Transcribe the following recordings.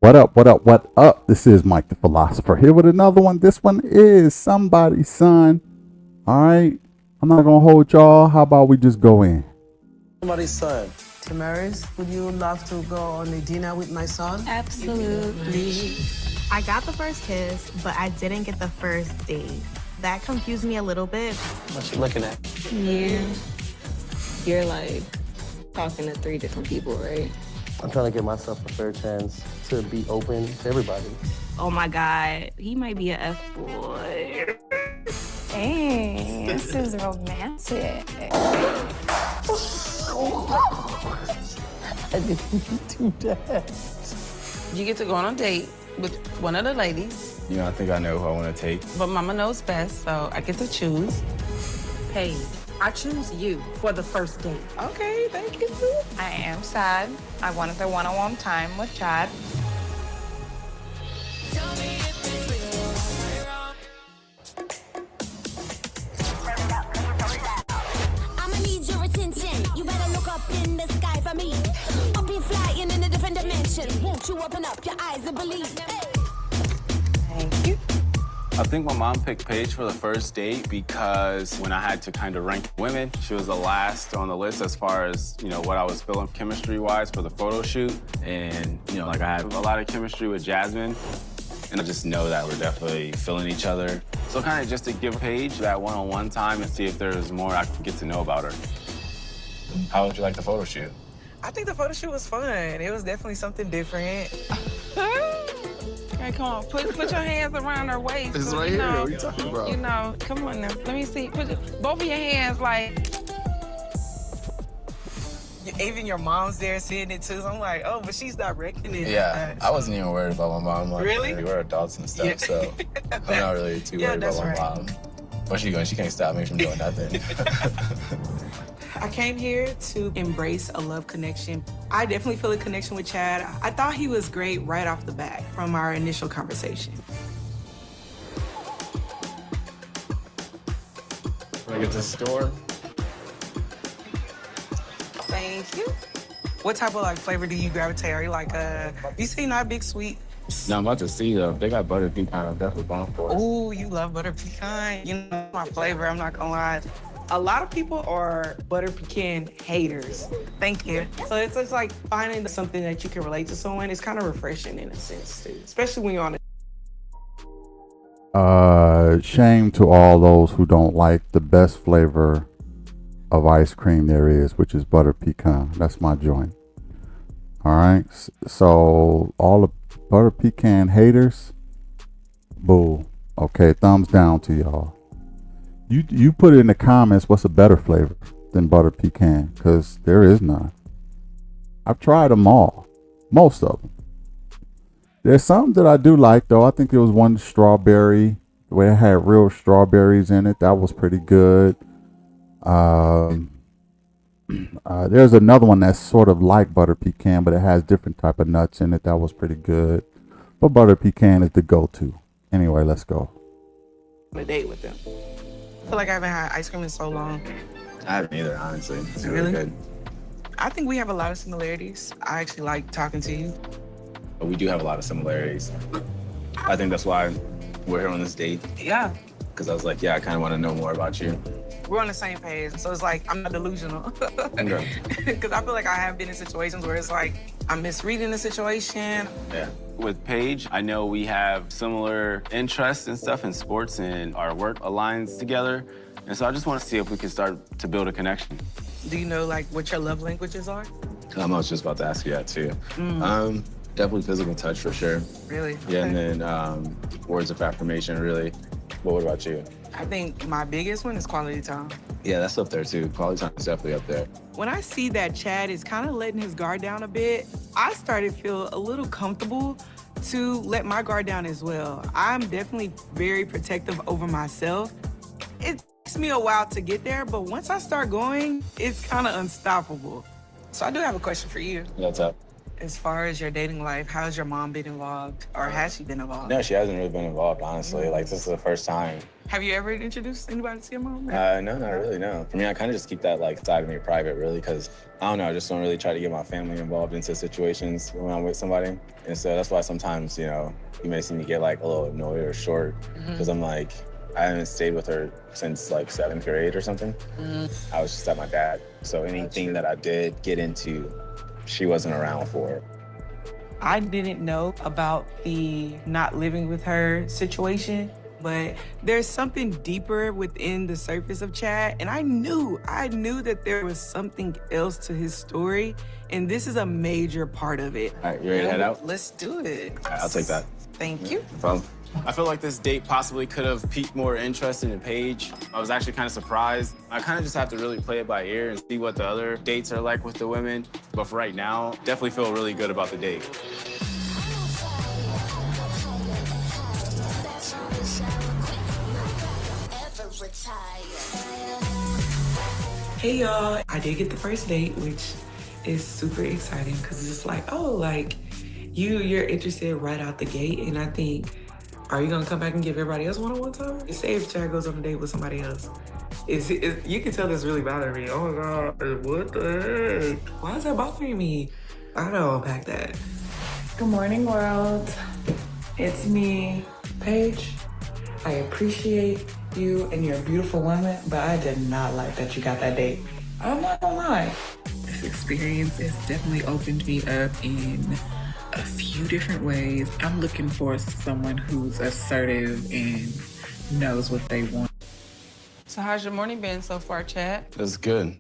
What up, what up, what up? This is Mike the Philosopher here with another one. This one is Somebody's Son. All right. I'm not going to hold y'all. How about we just go in? Somebody's son. Tamaris, would you love to go on a dinner with my son? Absolutely. I got the first kiss, but I didn't get the first date. That confused me a little bit. What you looking at? Yeah. You're like talking to 3 different people, right? I'm trying to give myself a fair chance to be open to everybody. Oh my God, he might be a F-boy. Hey, this is romantic. I didn't do that. You get to go on a date with one of the ladies, You know, I think I know who I want to take. but Mama knows best, so I get to choose. Paige, I choose you for the first date. Okay, thank you. I am sad. I wanted the one-on-one time with Chad. I'ma need your attention. You better look up in the sky for me. I'll be flying in a different dimension. Won't you open up your eyes and believe? Thank you. I think my mom picked Paige for the first date because when I had to kind of rank women, she was the last on the list as far as, you know, what I was feeling chemistry-wise for the photo shoot. And, you know, like I had a lot of chemistry with Jasmine, and I just know that we're definitely feeling each other. So kind of just to give Paige that one-on-one time and see if there's more I can get to know about her. How would you like the photo shoot? I think the photo shoot was fun. It was definitely something different. Hey, come on, put your hands around her waist. It's right here. What are you talking about? You know, come on now. Let me see. Put both of your hands like. Even your mom's there seeing it too. So I'm like, oh, but she's directing it. Yeah, I wasn't even worried about my mom. Like, Really? We're adults and stuff, Yeah. so I'm not really too Yeah, worried about that's my right. mom. Where's she going? She can't stop me from doing nothing. I came here to embrace a love connection. I definitely feel a connection with Chad. I thought he was great right off the bat from our initial conversation. When I get to the store, Thank you. What type of like flavor do you gravitate? Are you like you say not big sweet? no, I'm about to see though. If they got butter pecan, I'm definitely going for it. Ooh, you love butter pecan. You know my flavor, I'm not gonna lie. A lot of people are butter pecan haters. Thank you. So it's just like finding something that you can relate to someone. It's kind of refreshing in a sense too, especially when you're on a Shame to all those who don't like the best flavor of ice cream there is, which is butter pecan. That's my joint. All right. So all the butter pecan haters, boo. Okay, thumbs down to y'all. You put in the comments what's a better flavor than butter pecan, because there is none. I've tried them all, most of them. There's some that I do like though. I think there was one strawberry, the way it had real strawberries in it. That was pretty good. There's another one that's sort of like butter pecan, but it has different type of nuts in it. That was pretty good. But butter pecan is the go-to. Anyway, let's go. date with them. I feel like I haven't had ice cream in so long. I haven't either, honestly. It's Really? really good. I think we have a lot of similarities. I actually like talking to you. But we do have a lot of similarities. I think that's why we're here on this date. Yeah, Because I was like, yeah, I kind of want to know more about you. we're on the same page. So it's like, I'm not delusional. Okay. Because I feel like I have been in situations where it's like, I'm misreading the situation. Yeah. With Paige, I know we have similar interests and stuff in sports, and our work aligns together. And so I just want to see if we can start to build a connection. Do you know like what your love languages are? I was just about to ask you that too. Definitely physical touch for sure. Really? Yeah, Okay. and then words of affirmation, really. But what about you? I think my biggest one is quality time. Yeah, that's up there too. Quality time is definitely up there. When I see that Chad is kind of letting his guard down a bit, I started to feel a little comfortable to let my guard down as well. I'm definitely very protective over myself. It takes me a while to get there, but once I start going, it's kind of unstoppable. So I do have a question for you. That's up. As far as your dating life, how's your mom been involved? Or has she been involved? No, she hasn't really been involved, honestly. Like, this is the first time. Have you ever introduced anybody to your mom? No, not really, no. For me, I kind of just keep that, like, side of me private, really, because, I don't know, I just don't really try to get my family involved into situations when I'm with somebody. And so that's why sometimes, you know, you may see me get, like, a little annoyed or short, because I'm like, I haven't stayed with her since, like, 7th grade or something. I was just at my dad. So anything that I did get into, she wasn't around for. I didn't know about the not living with her situation, but there's something deeper within the surface of Chad, and I knew that there was something else to his story, and this is a major part of it. All right, you ready to head out? Let's do it. All right, I'll take that. Thank you. No problem. I feel like this date possibly could have piqued more interest in Paige. I was actually kind of surprised. I kind of just have to really play it by ear and see what the other dates are like with the women. But for right now, definitely feel really good about the date. Hey y'all, I did get the first date, which is super exciting because it's just like, oh, like you're interested right out the gate, and I think, are you gonna come back and give everybody else one-on-one time? Say if Chad goes on a date with somebody else, you can tell this really bothering me. Oh my God, what the heck? Why is that bothering me? I gotta unpack that. Good morning, world. It's me, Paige. I appreciate you and you're a beautiful woman, but I did not like that you got that date. I'm not gonna lie. This experience has definitely opened me up in a few different ways. I'm looking for someone who's assertive and knows what they want. So how's your morning been so far, Chad? That's good.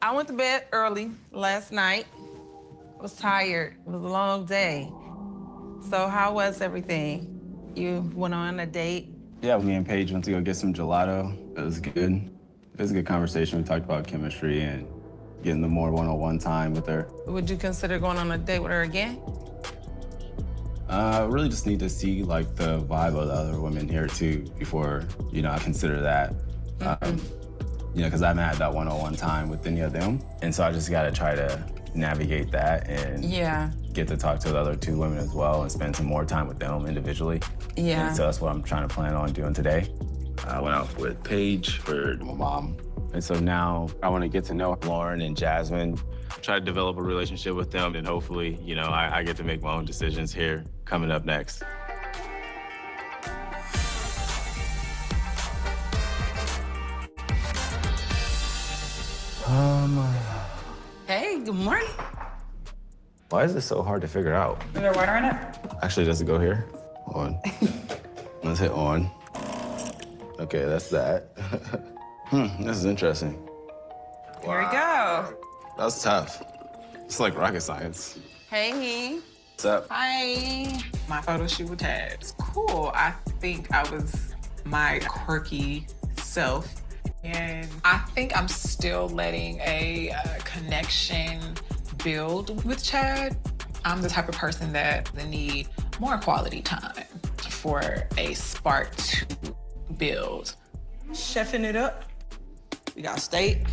I went to bed early last night. I was tired. It was a long day. So how was everything? You went on a date? Yeah, me and Paige went to go get some gelato. It was good. It was a good conversation. We talked about chemistry and getting the more one-on-one time with her. Would you consider going on a date with her again? I really just need to see like the vibe of the other women here too before, you know, I consider that. You know, because I haven't had that one-on-one time with any of them. And so I just gotta try to navigate that and get to talk to the other 2 women as well and spend some more time with them individually. Yeah. And so that's what I'm trying to plan on doing today. I went out with Paige for my mom. And so now I want to get to know Lauren and Jasmine, try to develop a relationship with them, and hopefully, you know, I get to make my own decisions here coming up next. Hey, good morning. Why is this so hard to figure out? Is there water in it? Actually, does it go here? On. Let's hit on. Okay, that's that. This is interesting. Here we go. That's tough. It's like rocket science. Hey. What's up? Hi. My photo shoot with Chad. It's cool. I think I was my quirky self. And I think I'm still letting a connection build with Chad. I'm the type of person that need more quality time for a spark to build. Chefing it up. We got steak.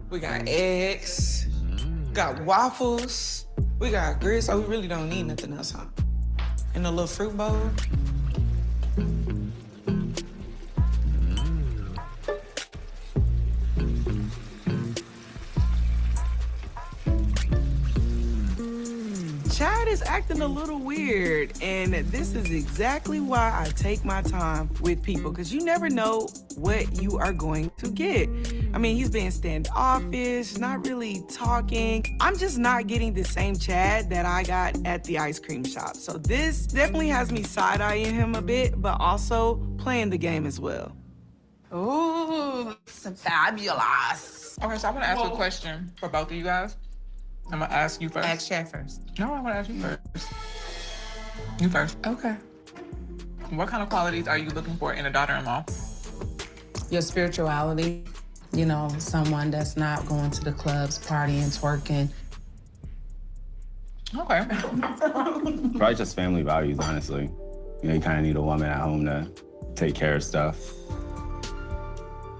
We got eggs. Got waffles. We got grits. So we really don't need nothing else, huh? And a little fruit bowl. Chad is acting a little weird, and this is exactly why I take my time with people, because you never know what you are going to get. I mean, he's being standoffish, not really talking. I'm just not getting the same Chad that I got at the ice cream shop. So this definitely has me side-eyeing him a bit, but also playing the game as well. Ooh, fabulous. Okay, so I'm gonna ask you a question for both of you guys. I'm gonna ask you first. Ask Chad first. No, I'm gonna ask you first. You first. Okay. What kind of qualities are you looking for in a daughter-in-law? Your spirituality, you know, someone that's not going to the clubs, partying, twerking. Okay. Probably just family values, honestly. You know, you kind of need a woman at home to take care of stuff.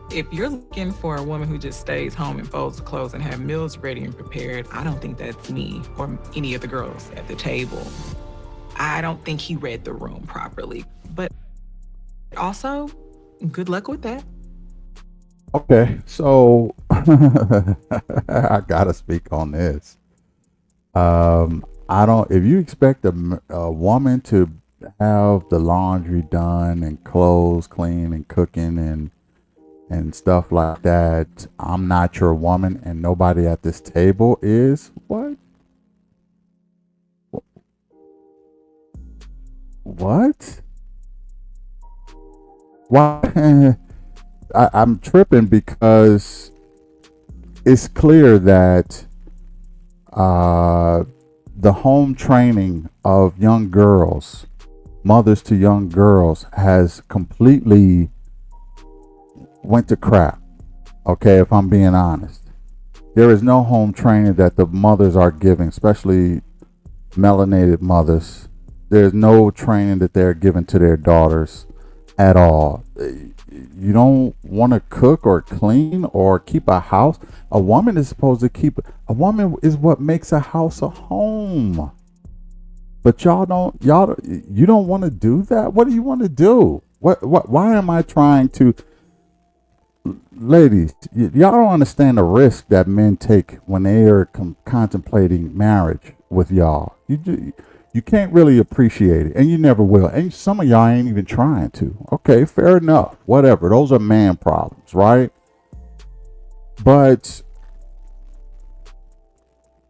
If you're looking for a woman who just stays home and folds the clothes and have meals ready and prepared, I don't think that's me or any of the girls at the table. I don't think he read the room properly. But also, good luck with that. Okay, so I gotta speak on this. I don't. If you expect a woman to have the laundry done and clothes clean and cooking and stuff like that, I'm not your woman, and nobody at this table is. What? What? Why? I'm tripping because it's clear that the home training of young girls, mothers to young girls, has completely went to crap. Okay, if I'm being honest, there is no home training that the mothers are giving, especially melanated mothers. There's no training that they're giving to their daughters at all. You don't want to cook or clean or keep a house. A woman is supposed to keep. A woman is what makes a house a home. But you don't want to do that. What do you want to do? Why am I trying to? Ladies, y'all don't understand the risk that men take when they are contemplating marriage with y'all. You can't really appreciate it, and you never will. And some of y'all ain't even trying to. Okay, fair enough. Whatever. Those are man problems, right? But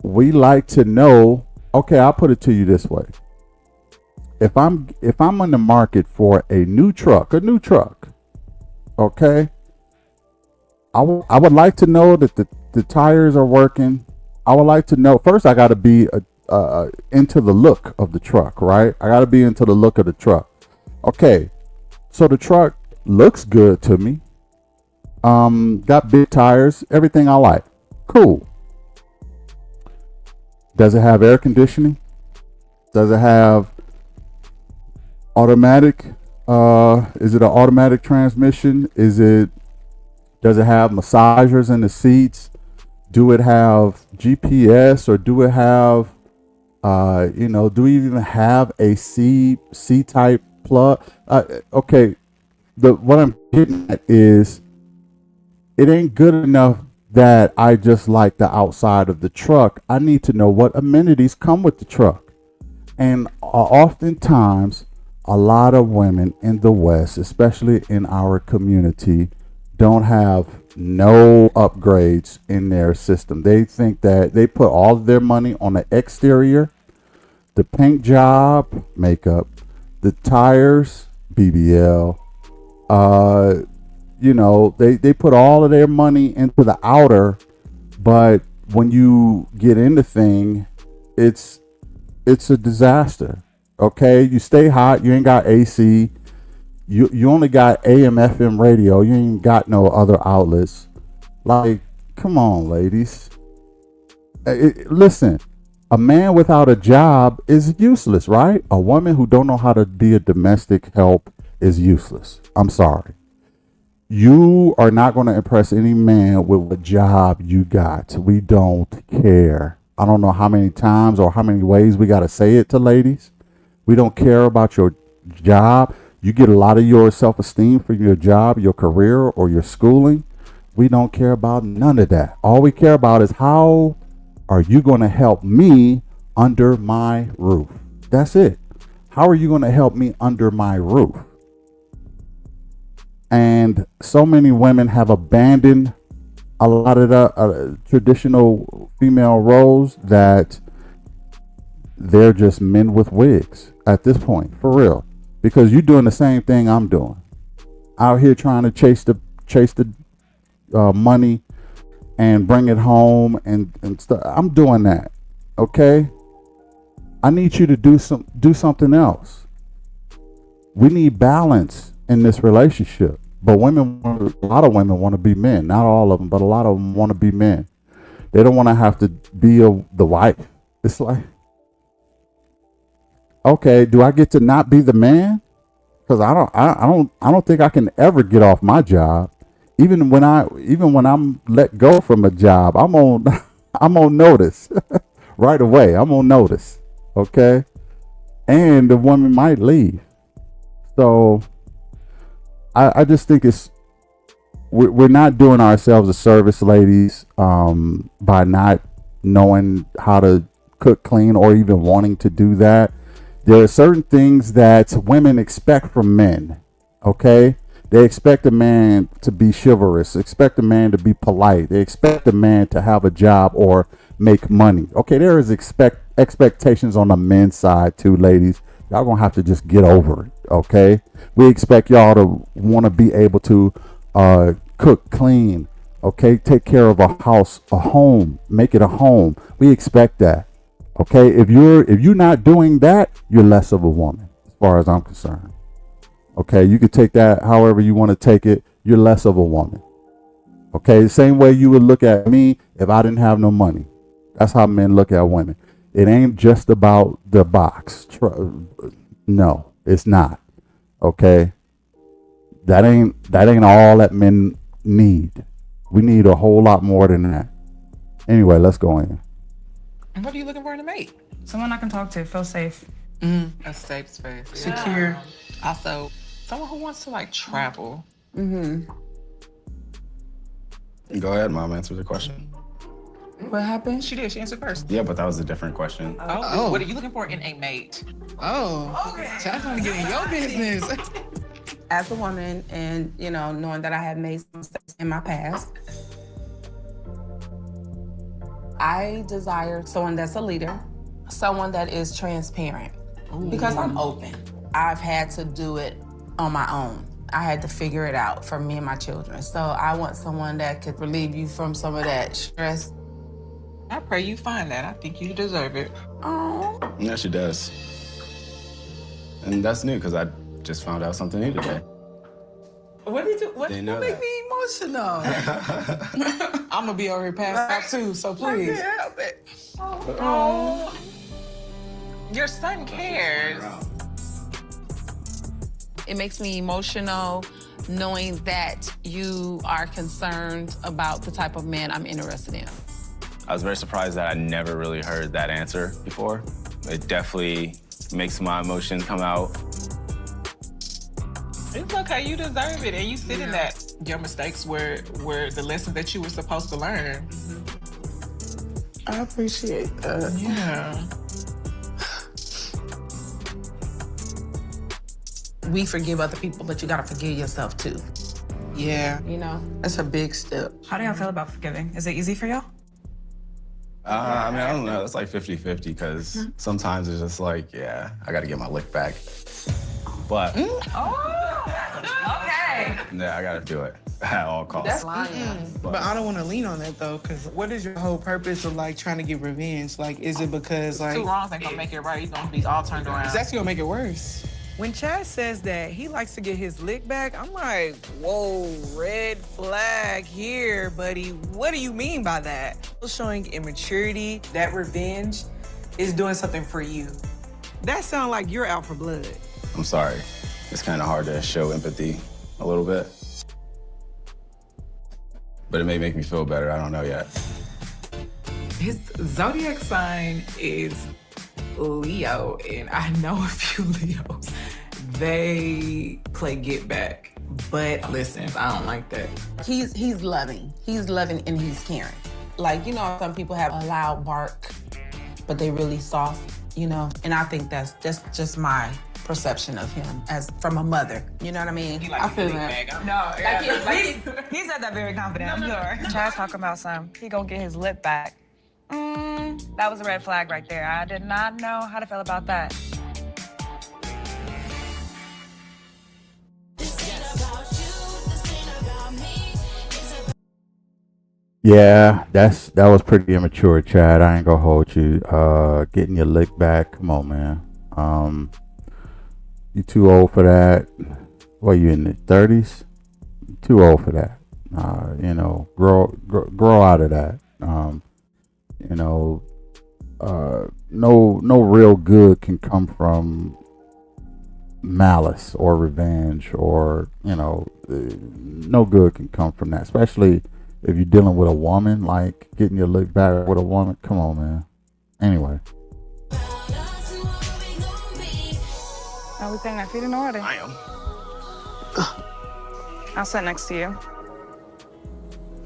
we like to know. Okay, I'll put it to you this way. If I'm in the market for a new truck, okay, I would like to know that the tires are working. I would like to know first. I got to be into the look of the truck, right? I got to be into the look of the truck. Okay, so the truck looks good to me. Got big tires, everything I like. Cool. Does it have air conditioning? Does it have automatic? Is it an automatic transmission? Does it have massagers in the seats? Do it have GPS, or do it have do we even have a C type plug? Okay, what I'm getting at is it ain't good enough that I just like the outside of the truck. I need to know what amenities come with the truck. And oftentimes, a lot of women in the West, especially in our community, don't have no upgrades in their system. They think that they put all of their money on the exterior, the paint job, makeup, the tires, BBL. They put all of their money into the outer, but when you get into thing, it's a disaster. Okay, you stay hot. You ain't got AC. You only got AM FM radio. You ain't got no other outlets. Like, come on, ladies. Listen, a man without a job is useless, right? A woman who don't know how to be a domestic help is useless. I'm sorry. You are not going to impress any man with what job you got. We don't care. I don't know how many times or how many ways we got to say it to ladies. We don't care about your job. You get a lot of your self-esteem from your job, your career, or your schooling. We don't care about none of that. All we care about is how are you going to help me under my roof? That's it. How are you going to help me under my roof? And so many women have abandoned a lot of the traditional female roles that they're just men with wigs at this point, for real. Because you're doing the same thing I'm doing. Out here trying to chase the money and bring it home and stuff. I'm doing that. Okay? I need you to do something else. We need balance in this relationship. But a lot of women want to be men. Not all of them, but a lot of them want to be men. They don't want to have to be the wife. It's like, okay, do I get to not be the man? Because I don't think I can ever get off my job Even when I'm let go from a job, I'm on I'm on notice right away. I'm on notice. Okay, and the woman might leave. So I just think we're not doing ourselves a service, ladies, by not knowing how to cook, clean, or even wanting to do that. There are certain things that women expect from men. Okay, they expect a man to be chivalrous, expect a man to be polite, they expect a man to have a job or make money. Okay, there is expectations on the men's side too, ladies. Y'all gonna have to just get over it. Okay, we expect y'all to want to be able to cook, clean, okay, take care of a house, a home, make it a home. We expect that. Okay, if you're not doing that, you're less of a woman, as far as I'm concerned. Okay, you could take that however you want to take it. You're less of a woman. Okay, the same way you would look at me if I didn't have no money. That's how men look at women. It ain't just about the box. No, it's not. Okay, that ain't all that men need. We need a whole lot more than that. Anyway, let's go in. And what are you looking for in a mate? Someone I can talk to, feel safe. A safe space. Secure. Also, someone who wants to like travel. Go ahead, Mom. Answer the question. What happened? She did. She answered first. Yeah, but that was a different question. Oh. What are you looking for in a mate? Oh, so I'm trying to get in your business. As a woman, and knowing that I have made some mistakes in my past, I desire someone that's a leader, someone that is transparent, because I'm open. I've had to do it on my own. I had to figure it out for me and my children. So I want someone that could relieve you from some of that stress. I pray you find that. I think you deserve it. Oh. Yeah, she does. And that's new because I just found out something new today. What did you? What Didn't know make that. me emotional? I'm gonna be over here passed out too. So please. I can't help it. Oh. Your son cares. It makes me emotional knowing that you are concerned about the type of man I'm interested in. I was very surprised that I never really heard that answer before. It definitely makes my emotions come out. It's okay, you deserve it, and you sit in that. Your mistakes were the lessons that you were supposed to learn. I appreciate that. Yeah. We forgive other people, but you gotta forgive yourself too. Yeah. That's a big step. How do y'all feel about forgiving? Is it easy for y'all? I mean, I don't know. It's like 50-50 because sometimes it's just like, yeah, I got to get my lick back. But Okay. yeah, I got to do it at all costs. But I don't want to lean on that though, because what is your whole purpose of like trying to get revenge? Like, is it because like Two wrongs ain't gonna make it right. You're gonna be all turned around. it's actually gonna make it worse? When Chad says that he likes to get his lick back, I'm like, whoa, red flag here, buddy. What do you mean by that? Showing immaturity, That revenge is doing something for you. that sounds like you're out for blood. I'm sorry. It's kind of hard to show empathy a little bit. But it may make me feel better. I don't know yet. His zodiac sign is Leo, and I know a few Leos. They play get back, but listen, I don't like that. He's loving. He's loving and he's caring. Like, some people have a loud bark, but they really soft, And I think that's just my perception of him as from a mother. You know what I mean? I feel that. He said that very confident, I'm sure. Chad's talking about he gonna get his lip back. That was a red flag right there. I did not know how to feel about that. Yeah, that was pretty immature, Chad. I ain't gonna hold you. Getting your lick back. Come on, man. You too old for that. What, you in the 30s? Too old for that. Grow out of that. No real good can come from malice or revenge or no good can come from that, especially if you're dealing with a woman, like getting your lick back with a woman. Come on, man. Anyway. Are we putting our feet in order? I am. I'll sit next to you.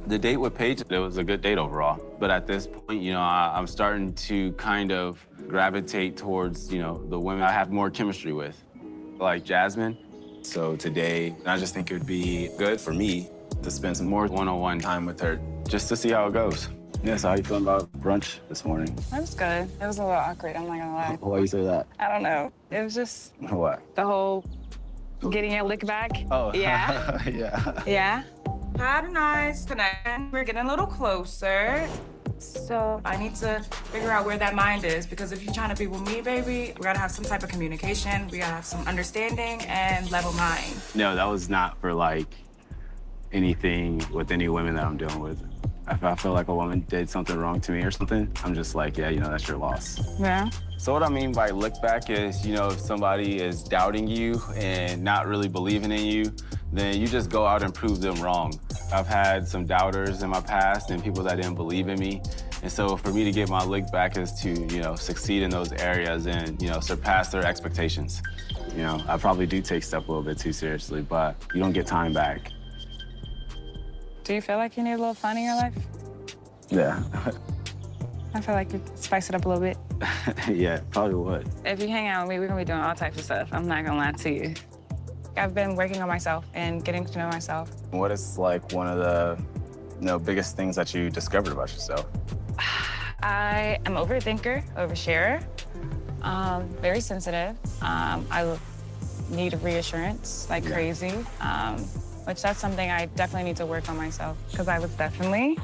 The date with Paige, it was a good date overall. But at this point, you know, I'm starting to kind of gravitate towards, you know, the women I have more chemistry with, like Jasmine. So today, I just think it would be good for me to spend some more one-on-one time with her, just to see how it goes. Yeah, so how you feeling about brunch this morning? It was good. It was a little awkward, I'm not gonna lie. Why you say that? I don't know. It was just What? the whole getting your lick back. Oh, Yeah. yeah. Yeah. Had a nice connection. We're getting a little closer. So I need to figure out where that mind is, because if you're trying to be with me, baby, we gotta have some type of communication. We gotta have some understanding and level mind. No, that was not for like anything with any women that I'm dealing with. If I feel like a woman did something wrong to me or something, I'm just like, yeah, you know, that's your loss. Yeah. So what I mean by look back is, you know, if somebody is doubting you and not really believing in you, then you just go out and prove them wrong. I've had some doubters in my past and people that didn't believe in me. And so for me to get my look back is to, you know, succeed in those areas and, you know, surpass their expectations. You know, I probably do take stuff a little bit too seriously, but you don't get time back. Do you feel like you need a little fun in your life? Yeah. I feel like you spice it up a little bit. Yeah, probably would. If you hang out with me, we're gonna be doing all types of stuff. I'm not gonna lie to you. I've been working on myself and getting to know myself. What is like one of the, you know, biggest things that you discovered about yourself? I am overthinker, oversharer, very sensitive. I need reassurance like crazy, which that's something I definitely need to work on myself, because I was definitely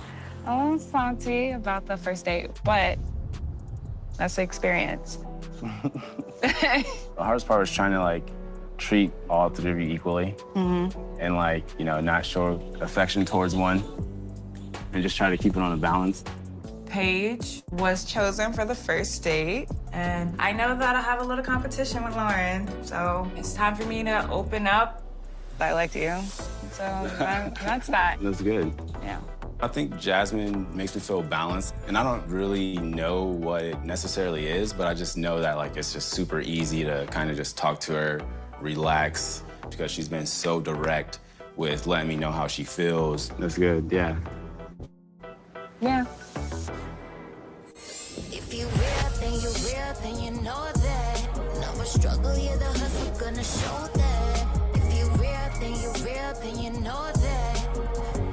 a little salty about the first date, but that's the experience. The hardest part was trying to like treat all three of you equally and like, you know, not show affection towards one and just try to keep it on a balance. Paige was chosen for the first date, and I know that I have a little competition with Lauren, so it's time for me to open up. I like you, so that's that. That's good. Yeah. I think Jasmine makes me feel balanced, and I don't really know what it necessarily is, but I just know that like it's just super easy to kind of just talk to her, relax, because she's been so direct with letting me know how she feels. That's good, yeah. Yeah. If you real, then you know that. Never struggle, yeah, the hustle gonna show that. If you real, then you know that.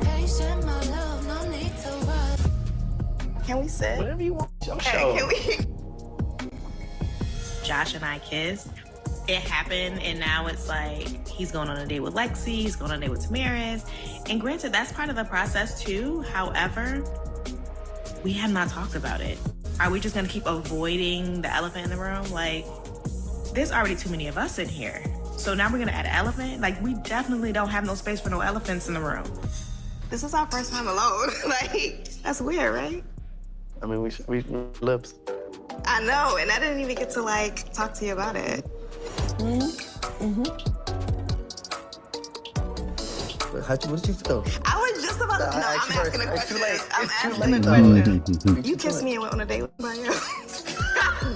Patient, my love, no need to rush. Can we sit? Whatever you want. Your Okay, show. can we? Josh and I kissed. It happened, and now it's like he's going on a date with Lexi, he's going on a date with Tamaris. And granted, that's part of the process too. However, we have not talked about it. Are we just gonna keep avoiding the elephant in the room? Like, there's already too many of us in here. So now we're gonna add an elephant? Like, we definitely don't have no space for no elephants in the room. This is our first time alone. Like, that's weird, right? I mean, we lips. I know, and I didn't even get to like talk to you about it. What did you feel? I was just about to. No, I'm asking a question. I'm asking a question. You kissed me and went on a date with somebody else.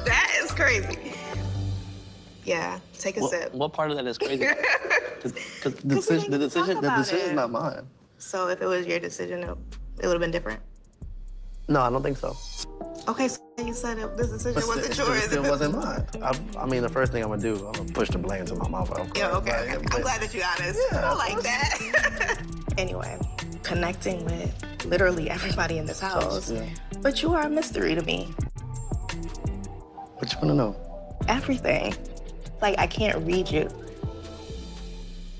That is crazy. Yeah, take a sip. What part of that is crazy? Because the decision is not mine. So if it was your decision, it would have been different. No, I don't think so. Okay, so you said this decision wasn't yours. It still wasn't mine. I mean, the first thing I'm gonna do, I'm gonna push the blame to my mama. Yeah, okay. I'm glad that you're honest. Yeah, I like that. Anyway, connecting with literally everybody in this house. Yeah. But you are a mystery to me. What you wanna know? Everything. Like, I can't read you.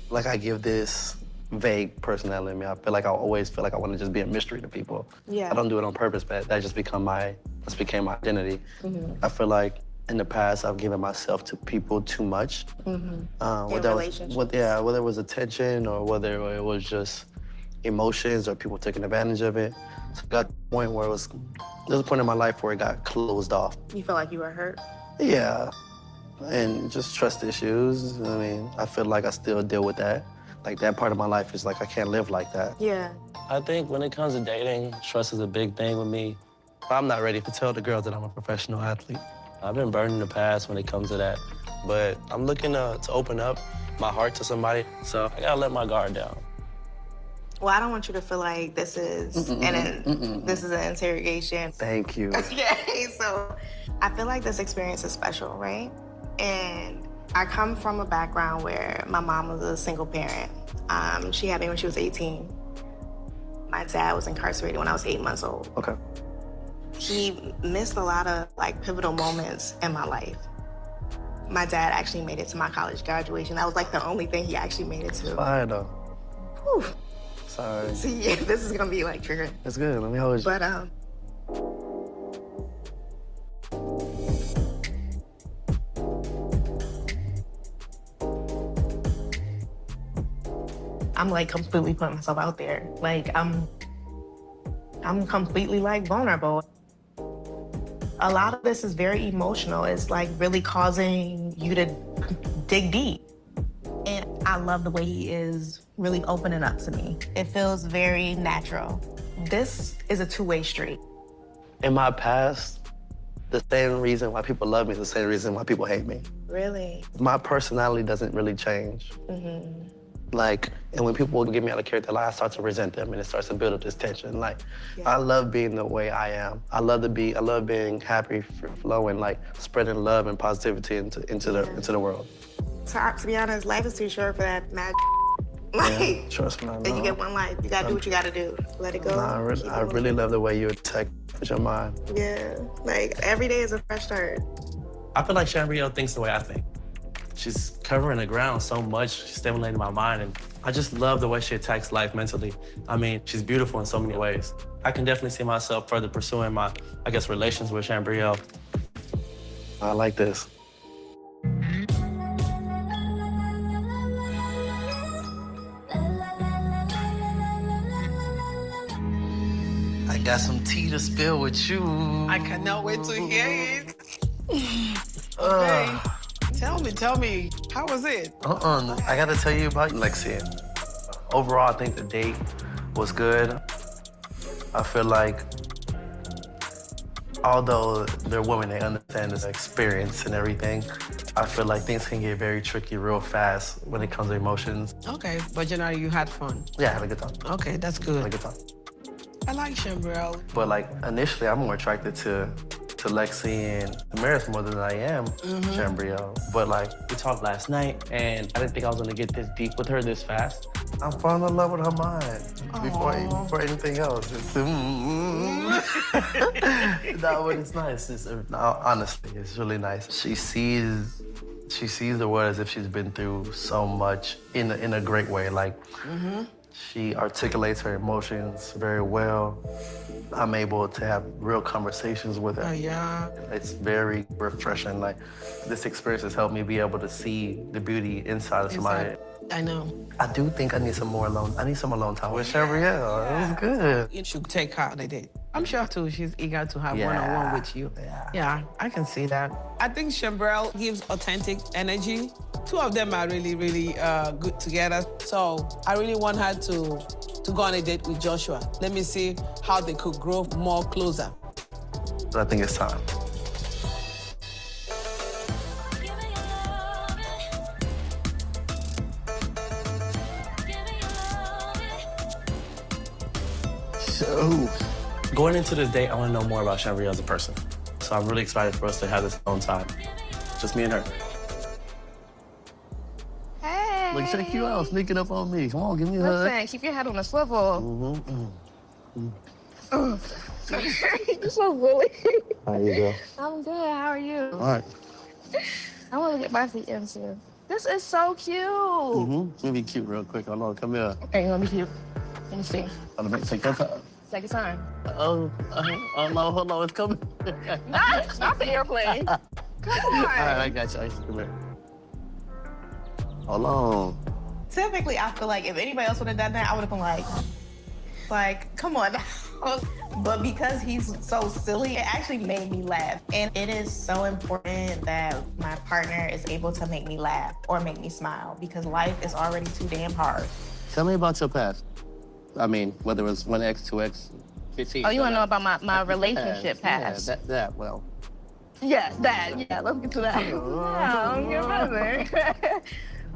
Like, I give this vague personality in me. I feel like I always feel like I want to just be a mystery to people. Yeah. I don't do it on purpose, but that just became my identity. I feel like in the past I've given myself to people too much. Whether it was attention or whether it was just emotions or people taking advantage of it. So it got to the point where there was a point in my life where it got closed off. You felt like you were hurt? Yeah, and just trust issues. I mean, I feel like I still deal with that. like that part of my life is like, I can't live like that. Yeah. I think when it comes to dating, trust is a big thing with me. I'm not ready to tell the girls that I'm a professional athlete. I've been burned in the past when it comes to that, but I'm looking to open up my heart to somebody, so I gotta let my guard down. Well, I don't want you to feel like this is this is an interrogation. Thank you. Okay, so I feel like this experience is special, right? And I come from a background where my mom was a single parent. She had me when she was 18. My dad was incarcerated when I was 8 months old. Okay. He missed a lot of like pivotal moments in my life. My dad actually made it to my college graduation. That was like the only thing he actually made it to. Fine though. Whew. Sorry. See, this is gonna be like triggering. It's good. Let me hold you. But I'm like completely putting myself out there. Like I'm completely like vulnerable. A lot of this is very emotional. It's like really causing you to dig deep. And I love the way he is really opening up to me. It feels very natural. This is a two-way street. In my past, the same reason why people love me is the same reason why people hate me. Really? My personality doesn't really change. Like, and when people get me out of character, like, I start to resent them, and it starts to build up this tension. Like, I love being the way I am. I love being happy, flowing, like spreading love and positivity into the world. To be honest, life is too short for that mad. Like, trust me, I you know. get one life. You gotta do what you gotta do. Let it go. Nah, I really love the way you attack with your mind. Yeah, like every day is a fresh start. I feel like Chambrielle thinks the way I think. She's covering the ground so much, she's stimulating my mind, and I just love the way she attacks life mentally. I mean, she's beautiful in so many ways. I can definitely see myself further pursuing my, I guess, relations with Chambrielle. I like this. I got some tea to spill with you. I cannot wait to hear it. Okay. Tell me, how was it? I gotta tell you about Lexi. Overall, I think the date was good. I feel like, although they're women, they understand this experience and everything. I feel like things can get very tricky real fast when it comes to emotions. Okay, but generally you had fun. Yeah, I had a good time. Okay, that's good. I had a good time. I like Chambrielle. But like, initially, I'm more attracted to Lexi and Damaris more than I am Chambrielle. But like, we talked last night, and I didn't think I was gonna get this deep with her this fast. I'm falling in love with her mind before anything else. It's, no, but it's nice. Honestly, it's really nice. She sees the world as if she's been through so much in a great way. Like, she articulates her emotions very well. I'm able to have real conversations with her. Oh, yeah. It's very refreshing. Like, this experience has helped me be able to see the beauty inside of somebody. I know. I do think I need some alone time with Chambrielle. It was good. You should take her on a date. I'm sure, too, she's eager to have one-on-one with you. Yeah, I can see that. I think Chambrielle gives authentic energy. Two of them are really, really good together. So I really want her to go on a date with Joshua. Let me see how they could grow more closer. I think it's time. So, going into this date, I want to know more about Chambrielle as a person. So I'm really excited for us to have this alone time. Just me and her. Hey. Look, check you out, sneaking up on me. Come on, give me a hug. Listen, keep your head on the swivel. You're so bully. How you doing? I'm good. How are you? All right. I want to get my feet into. This is so cute. Let me be cute real quick. Hold on, come here. Okay, let me cute. Let me see. Take your time. Take your time. Oh no, hold on, it's coming. Not the airplane. Come on. All right, I got you. Come here. Hold on. Typically, I feel like if anybody else would have done that, I would have been like, come on. But because he's so silly, it actually made me laugh. And it is so important that my partner is able to make me laugh or make me smile because life is already too damn hard. Tell me about your past. I mean, whether it was 1X, 2X, 15. Oh, you want to know about my relationship past? Yeah, that, well. Yeah, that. Yeah, let's get to that.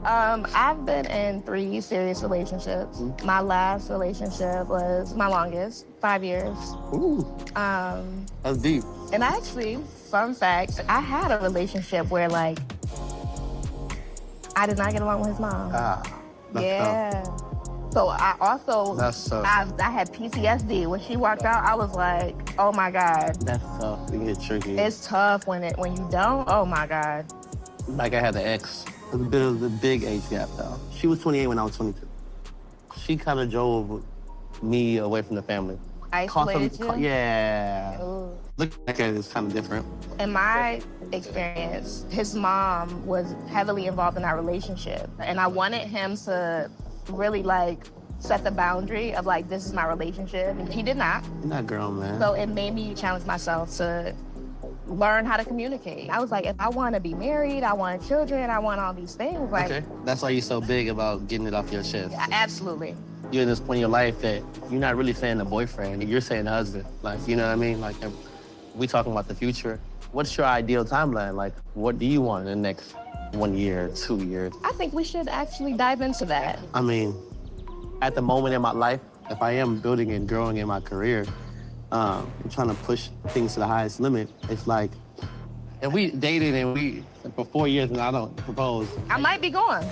I've been in 3 serious relationships. My last relationship was my longest, 5 years. Ooh. That's deep. And actually, fun fact, I had a relationship where, like, I did not get along with his mom. Yeah. So I also, I had PTSD. When she walked out, I was like, oh my God. That's tough. It gets tricky. It's tough when you don't. Oh my God. Like I had the ex. It was a bit of a big age gap though. She was 28 when I was 22. She kind of drove me away from the family. Isolated you? Yeah. Ooh. Looking back at it, it's kind of different. In my experience, his mom was heavily involved in our relationship. And I wanted him to really, like, set the boundary of, like, this is my relationship. And he did not. You're not grown, man. So it made me challenge myself to learn how to communicate. I was like, if I want to be married, I want children, I want all these things. Like, okay. That's why you're so big about getting it off your chest. Absolutely. You're in this point in your life that you're not really saying the boyfriend, you're saying the husband. Like, you know what I mean? Like, we talking about the future. What's your ideal timeline? Like, what do you want in the next 1 year, 2 years? I think we should actually dive into that. I mean, at the moment in my life, if I am building and growing in my career, I'm trying to push things to the highest limit. It's like, if we dated and for 4 years and I don't propose. I might be gone.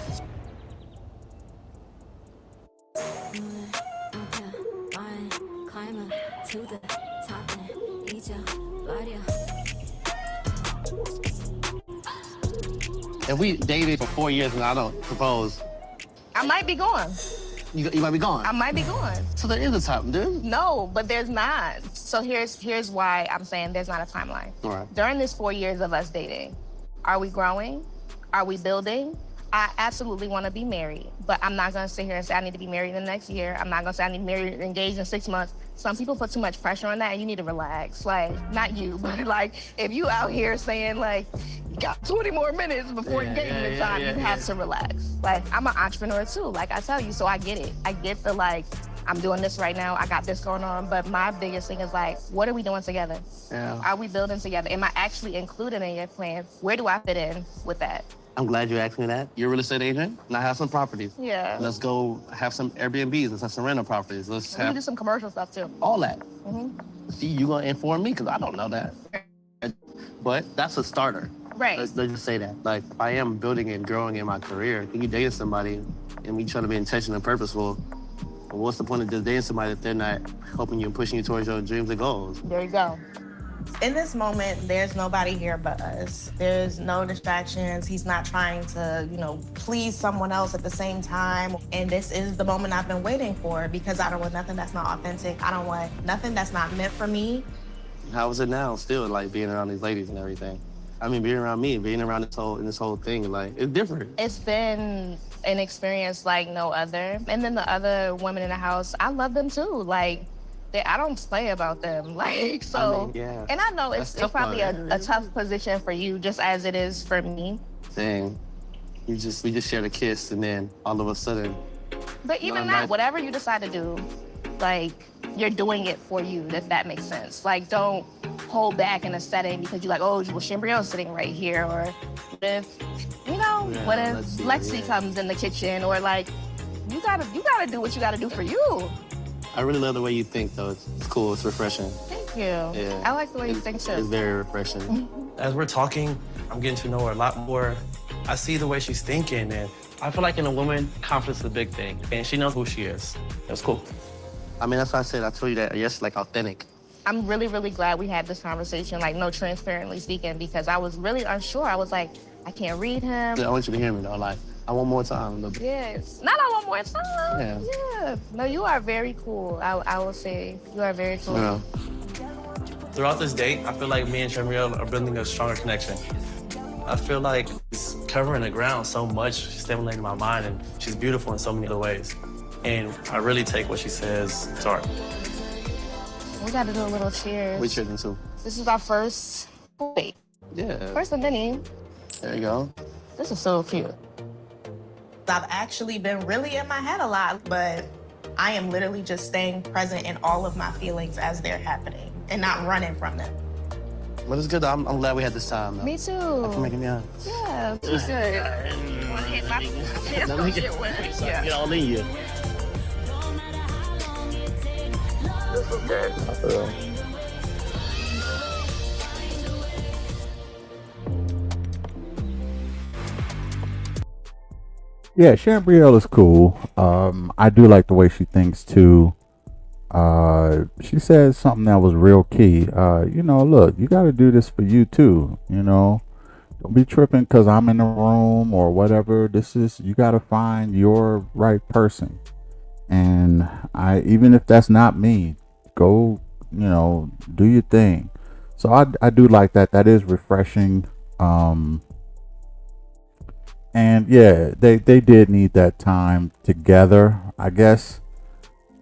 If we dated for 4 years and I don't propose. I might be gone. You might be gone? I might be gone. So there is a time, dude? No, but there's not. So here's why I'm saying there's not a timeline. All right. During this 4 years of us dating, are we growing? Are we building? I absolutely want to be married, but I'm not going to sit here and say I need to be married in the next year. I'm not going to say I need to be married, engaged in 6 months. Some people put too much pressure on that, and you need to relax. Like, not you, but like, if you out here saying like, you got 20 more minutes before engagement time, you have to relax. Like, I'm an entrepreneur too, like I tell you, so I get it. I get the like, I'm doing this right now, I got this going on, but my biggest thing is like, what are we doing together? Yeah. Are we building together? Am I actually included in your plan? Where do I fit in with that? I'm glad you asked me that. You're a real estate agent, and I have some properties. Yeah. Let's go have some Airbnbs. Let's have some rental properties. Let's We can do some commercial stuff too. all that. Mm-hmm. See, you gonna inform me because I don't know that. But that's a starter. Right. Let's just say that. Like, if I am building and growing in my career, if you dating somebody and we trying to be intentional and purposeful, well, what's the point of just dating somebody if they're not helping you and pushing you towards your dreams and goals? There you go. In this moment, there's nobody here but us. There's no distractions. He's not trying to, please someone else at the same time. And this is the moment I've been waiting for because I don't want nothing that's not authentic. I don't want nothing that's not meant for me. How is it now, still, like, being around these ladies and everything? I mean, being around me, being around this whole thing, like, it's different. It's been an experience like no other. And then the other women in the house, I love them too. Like, I don't play about them. Like, so, I mean, yeah. And I know it's probably a tough position for you, just as it is for me. Dang, we just shared a kiss, and then all of a sudden. But even that, whatever you decide to do, like, you're doing it for you, if that makes sense. Like, don't hold back in a setting because you're like, oh, well, Shimbriel's sitting right here, or what if Lexi comes in the kitchen, or like, you gotta do what you gotta do for you. I really love the way you think, though. It's cool. It's refreshing. Thank you. Yeah. I like the way you think, too. It's very refreshing. As we're talking, I'm getting to know her a lot more. I see the way she's thinking, and I feel like in a woman, confidence is a big thing, and she knows who she is. That's cool. I mean, that's why I said, I told you that, yes, like, authentic. I'm really, really glad we had this conversation, like, no, transparently speaking, because I was really unsure. I was like, I can't read him. I want you to hear me, though. Like, I want more time a little bit. Yes. Not I want more time. Yeah. Yeah. No, you are very cool. I will say you are very cool. Yeah. Throughout this date, I feel like me and Shimbriel are building a stronger connection. I feel like it's covering the ground so much, stimulating my mind, and she's beautiful in so many other ways. And I really take what she says to heart. We got to do a little cheers. We cheering too. This is our first date. Yeah. First of many. There you go. This is so cute. I've actually been really in my head a lot, but I am literally just staying present in all of my feelings as they're happening and not running from them. But it's good. I'm glad we had this time. Though. Me too. For making me honest. Yeah, she's good. You want to hit my Get all in you. This is good. I feel. Yeah, Chambrielle is cool. I do like the way she thinks too. She said something that was real key. Look, you got to do this for you too. Don't be tripping because I'm in the room or whatever. You got to find your right person. And even if that's not me, go, do your thing. So I do like that. That is refreshing. And yeah, they did need that time together, I guess.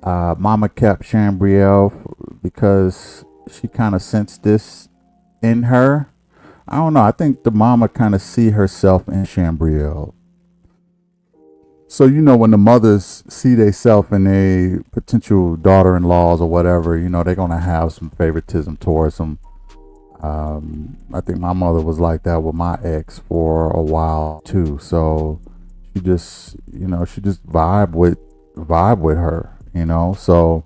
Mama kept Chambrielle because she kind of sensed this in her. I don't know. I think the mama kind of see herself in Chambrielle. So, when the mothers see themselves in a potential daughter-in-laws or whatever, they're going to have some favoritism towards them. I think my mother was like that with my ex for a while too. So she just vibe with her, So,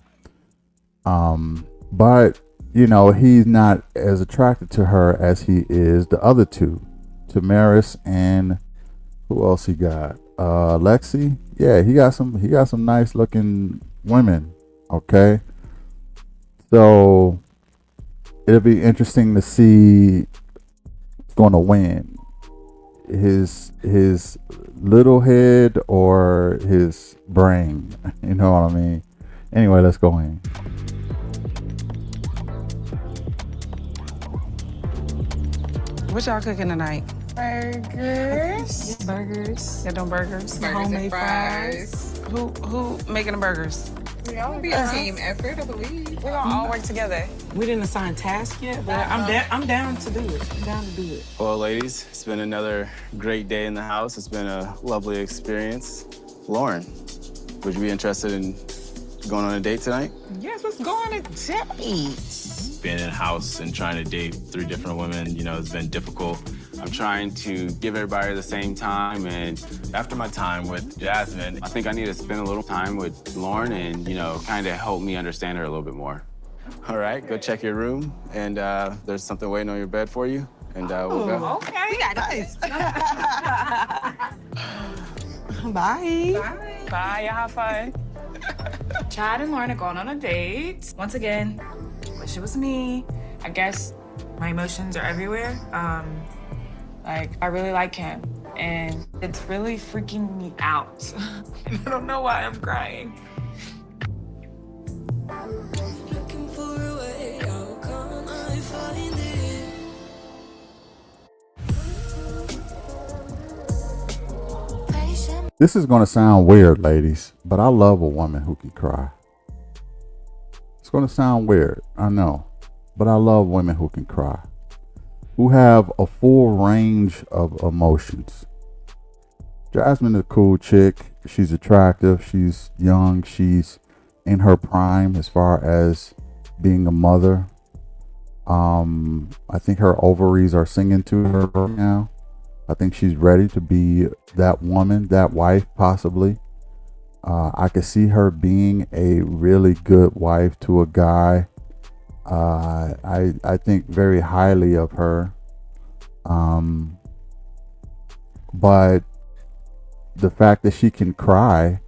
but he's not as attracted to her as he is the other two, Tamaris and who else he got? Lexi. Yeah, he got some nice looking women. Okay, so it'll be interesting to see who's going to win, his little head or his brain. You know what I mean? Anyway, let's go in. What y'all cooking tonight? Burgers. Burgers. Y'all doing burgers? Homemade fries. Who making the burgers? We all be a team effort, I believe. We're gonna all work together. We didn't assign tasks yet, but I'm down to do it. I'm down to do it. Well, ladies, it's been another great day in the house. It's been a lovely experience. Lauren, would you be interested in going on a date tonight? Yes, let's go on a date. Being in the house and trying to date 3 different women, it's been difficult. I'm trying to give everybody the same time, and after my time with Jasmine, I think I need to spend a little time with Lauren and, kind of help me understand her a little bit more. All right, go check your room, and there's something waiting on your bed for you, and we'll go. Okay, nice. Bye. Bye, y'all have fun. Chad and Lauren are going on a date. Once again, wish it was me. I guess my emotions are everywhere. I really like him, and it's really freaking me out. And I don't know why I'm crying. Looking for a way, how come I find it? This is going to sound weird, ladies, but I love a woman who can cry. It's going to sound weird, I know, but I love women who can cry, who have a full range of emotions. Jasmine is a cool chick. She's attractive. She's young. She's in her prime as far as being a mother. I think her ovaries are singing to her right now. I think she's ready to be that woman, that wife, possibly. I could see her being a really good wife to a guy. I think very highly of her. But the fact that she can cry,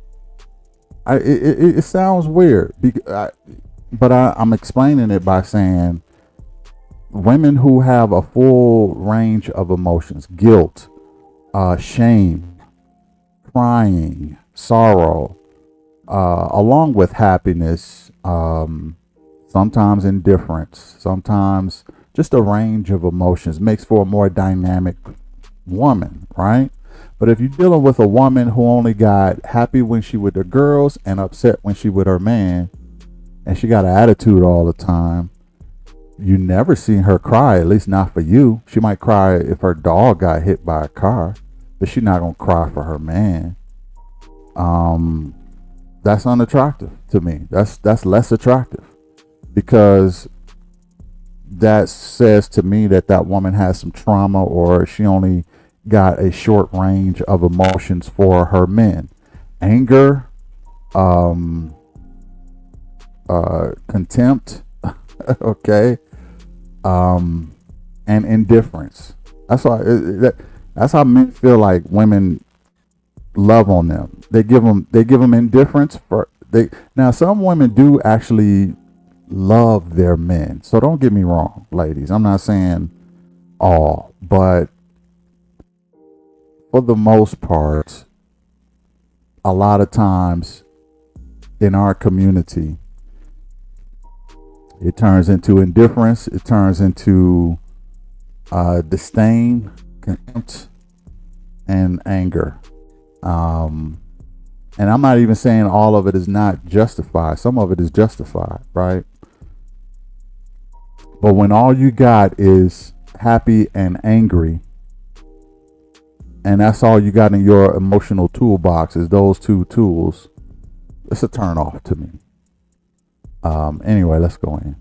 it sounds weird. But I'm explaining it by saying women who have a full range of emotions, guilt, shame, crying, sorrow, along with happiness, sometimes indifference, sometimes just a range of emotions makes for a more dynamic woman, right? But if you're dealing with a woman who only got happy when she with the girls and upset when she with her man, and she got an attitude all the time, you never seen her cry, at least not for you. She might cry if her dog got hit by a car, but she's not gonna cry for her man. That's unattractive to me. That's less attractive, because that says to me that that woman has some trauma, or she only got a short range of emotions for her men. Anger, contempt, okay, and indifference. That's why that's how men feel like women love on them. They give them indifference for they. Now some women do actually love their men, so don't get me wrong, ladies. I'm not saying all, but for the most part, a lot of times in our community, it turns into indifference. It turns into disdain, contempt, and anger. And I'm not even saying all of it is not justified. Some of it is justified, right? But when all you got is happy and angry, and that's all you got in your emotional toolbox is those two tools, it's a turn off to me. Anyway, let's go in.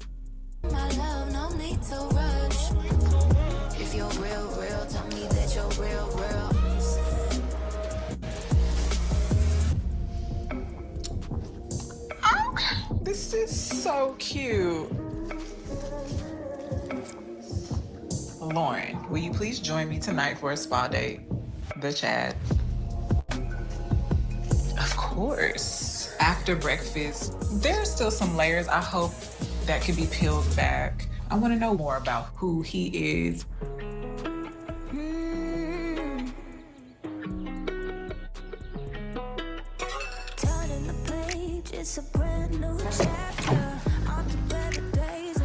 This is so cute. Lauren, will you please join me tonight for a spa date? The Chad. Of course. After breakfast, there are still some layers I hope that could be peeled back. I want to know more about who he is.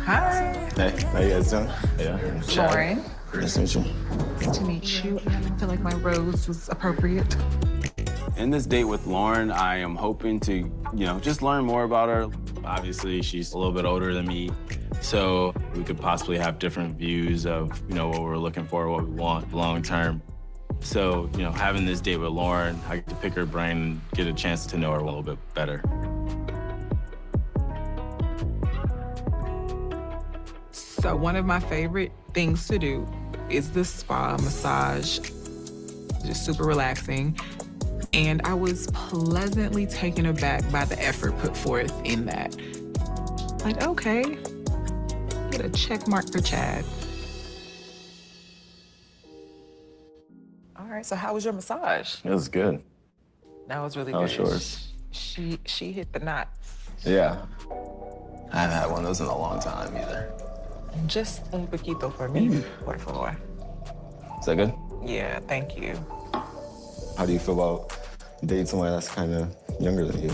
Hi. Hey, how you guys doing? Yeah. Lauren. Nice to meet you. Nice to meet you. I feel like my rose was appropriate. In this date with Lauren, I am hoping to, just learn more about her. Obviously, she's a little bit older than me, so we could possibly have different views of, what we're looking for, what we want long term. So, having this date with Lauren, I get to pick her brain and get a chance to know her a little bit better. So one of my favorite things to do is the spa massage, just super relaxing. And I was pleasantly taken aback by the effort put forth in that. Like, okay, get a check mark for Chad. All right, so how was your massage? It was good. That was really How was good. yours? She hit the knots. Yeah. I haven't had one of those in a long time either. Just un poquito for me, por favor. Is that good? Yeah, thank you. How do you feel about dating someone that's kind of younger than you?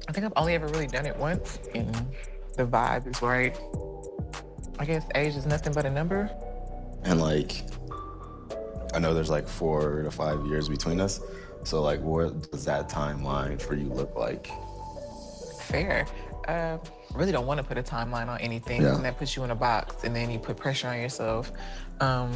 I think I've only ever really done it once, and the vibe is right. I guess age is nothing but a number. And I know there's 4 to 5 years between us. So what does that timeline for you look like? Fair. I really don't want to put a timeline on anything that puts you in a box and then you put pressure on yourself. I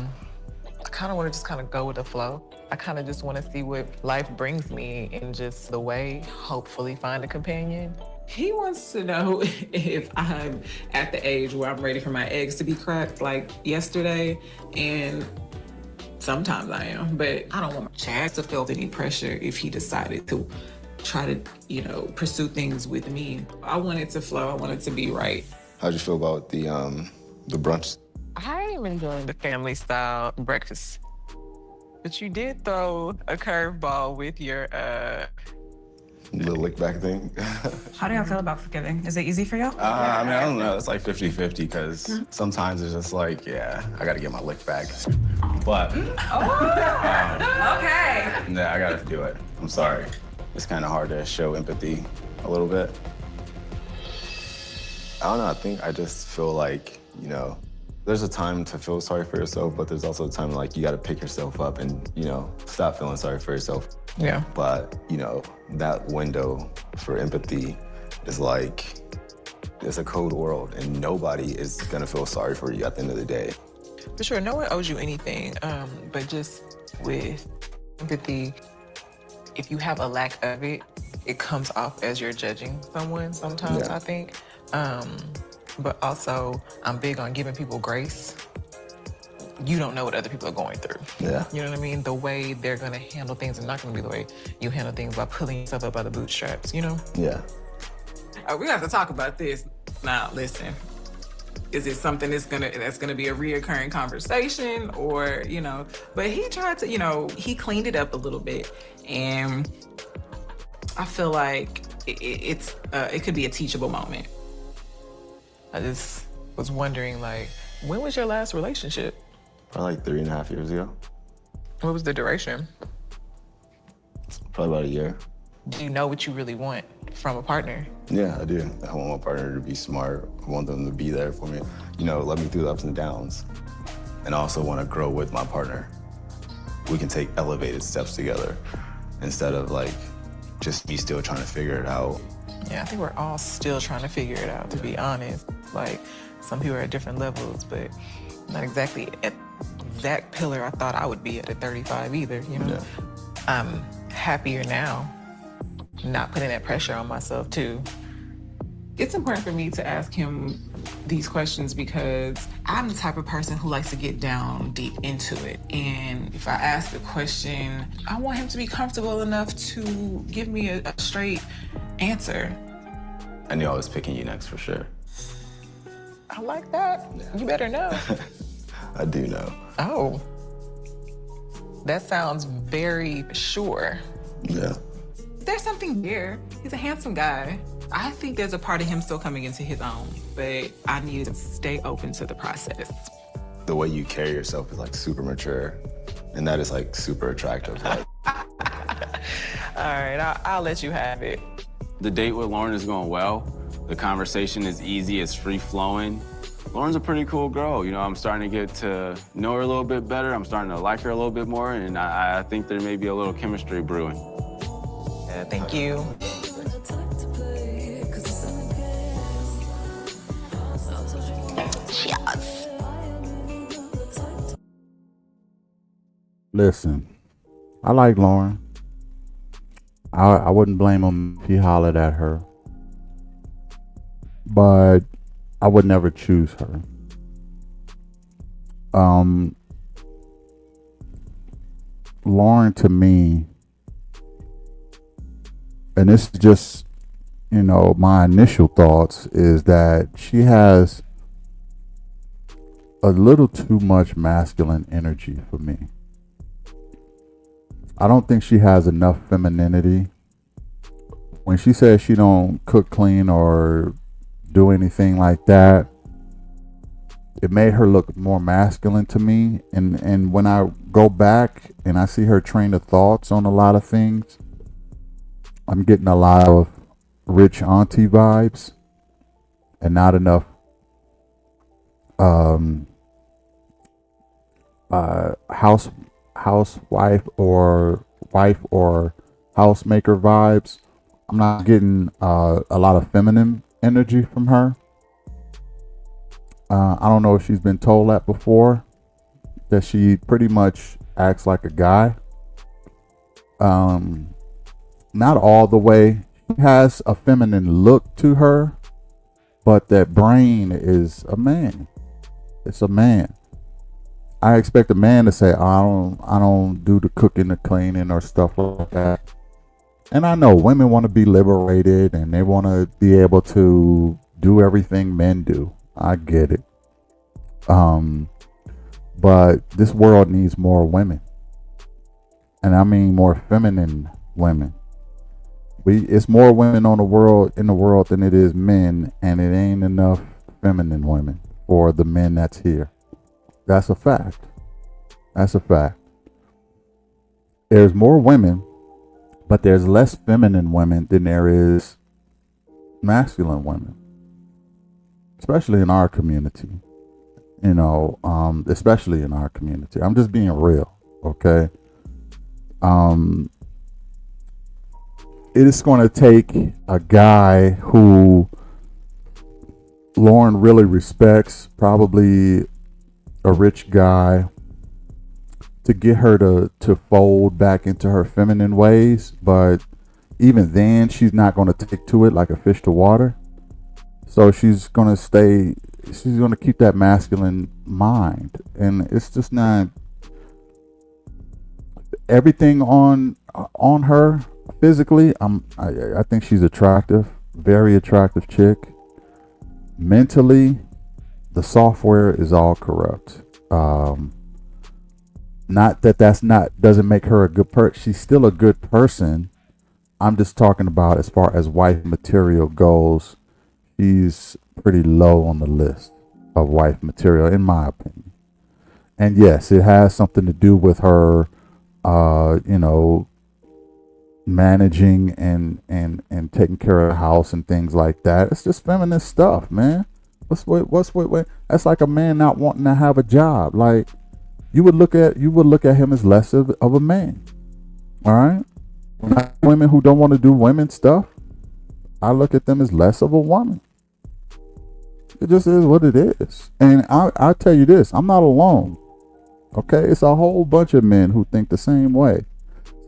kind of want to just go with the flow. I kind of just want to see what life brings me and just the way, hopefully find a companion. He wants to know if I'm at the age where I'm ready for my eggs to be cracked like yesterday, and sometimes I am, but I don't want Chad to feel any pressure if he decided to try to, pursue things with me. I want it to flow. I want it to be right. How'd you feel about the brunch? I am enjoying the family style breakfast, but you did throw a curveball with your Little lick back thing. How do y'all feel about forgiving? Is it easy for y'all? I don't know. It's 50-50 because sometimes it's just I got to get my lick back. But Okay. yeah, I got to do it. I'm sorry. It's kind of hard to show empathy a little bit. I don't know. I think I just feel there's a time to feel sorry for yourself, but there's also a time you got to pick yourself up and, stop feeling sorry for yourself. Yeah. But, that window for empathy is It's a cold world, and nobody is gonna feel sorry for you at the end of the day. For sure, no one owes you anything, but just with empathy, if you have a lack of it, it comes off as you're judging someone sometimes, Yeah. I think. But also, I'm big on giving people grace. You don't know what other people are going through. Yeah. You know what I mean? The way they're gonna handle things is not gonna be the way you handle things by pulling yourself up by the bootstraps, you know? Yeah. We have to talk about this. Now, listen. Is it something that's gonna be a reoccurring conversation, or But he tried to, he cleaned it up a little bit, and I feel like it could be a teachable moment. I just was wondering, like, when was your last relationship? Probably like 3.5 years ago. What was the duration? Probably about a year. Do you know what you really want from a partner? Yeah, I do. I want my partner to be smart. I want them to be there for me. Let me through the ups and downs. And I also want to grow with my partner. We can take elevated steps together instead of like just me still trying to figure it out. Yeah, I think we're all still trying to figure it out, to be honest. Like, some people are at different levels, but not exactly at that pillar I thought I would be at 35 either, Yeah. I'm happier now, not putting that pressure on myself too. It's important for me to ask him these questions because I'm the type of person who likes to get down deep into it. And if I ask a question, I want him to be comfortable enough to give me a straight answer. I knew I was picking you next for sure. I like that. You better know. I do know. Oh. That sounds very sure. Yeah. There's something there. He's a handsome guy. I think there's a part of him still coming into his own, but I need to stay open to the process. The way you carry yourself is like super mature, and that is like super attractive. Like, All right, I'll let you have it. The date with Lauren is going well. The conversation is easy, it's free-flowing. Lauren's a pretty cool girl. I'm starting to get to know her a little bit better. I'm starting to like her a little bit more, and I think there may be a little chemistry brewing. Yeah, thank you. Cheers. Listen, I like Lauren. I wouldn't blame him if he hollered at her. But I would never choose her. Lauren, to me, and this is just, my initial thoughts, is that she has a little too much masculine energy for me. I don't think she has enough femininity. When she says she don't cook, clean, or do anything like that, it made her look more masculine to me. And when I go back and I see her train of thoughts on a lot of things, I'm getting a lot of rich auntie vibes and not enough housewife or wife or housemaker vibes. I'm not getting a lot of feminine energy from her. I don't know if she's been told that before, that she pretty much acts like a guy. Not all the way. She has a feminine look to her, but that brain is a man. It's a man. I expect a man to say, oh, I don't do the cooking, the cleaning, or stuff like that. And I know women want to be liberated and they want to be able to do everything men do. I get it. But this world needs more women. And I mean more feminine women. It's more women in the world than it is men, and it ain't enough feminine women for the men that's here. That's a fact. That's a fact. There's more women, but there's less feminine women than there is masculine women, especially in our community. Especially in our community. I'm just being real, okay? It is going to take a guy who Lauren really respects probably a rich guy to get her to fold back into her feminine ways, but even then she's not going to take to it like a fish to water. So she's going to keep that masculine mind, and it's just not everything on her physically. I think she's attractive, very attractive chick. Mentally, the software is all corrupt. Not that doesn't make her a good person. She's still a good person. I'm just talking about as far as wife material goes. She's pretty low on the list of wife material, in my opinion. And yes, it has something to do with her, managing and taking care of the house and things like that. It's just feminist stuff, man. That's like a man not wanting to have a job. Like you would look at him as less of a man. All right. Women who don't want to do women stuff, I look at them as less of a woman. It just is what it is. And I tell you this, I'm not alone. Okay, it's a whole bunch of men who think the same way.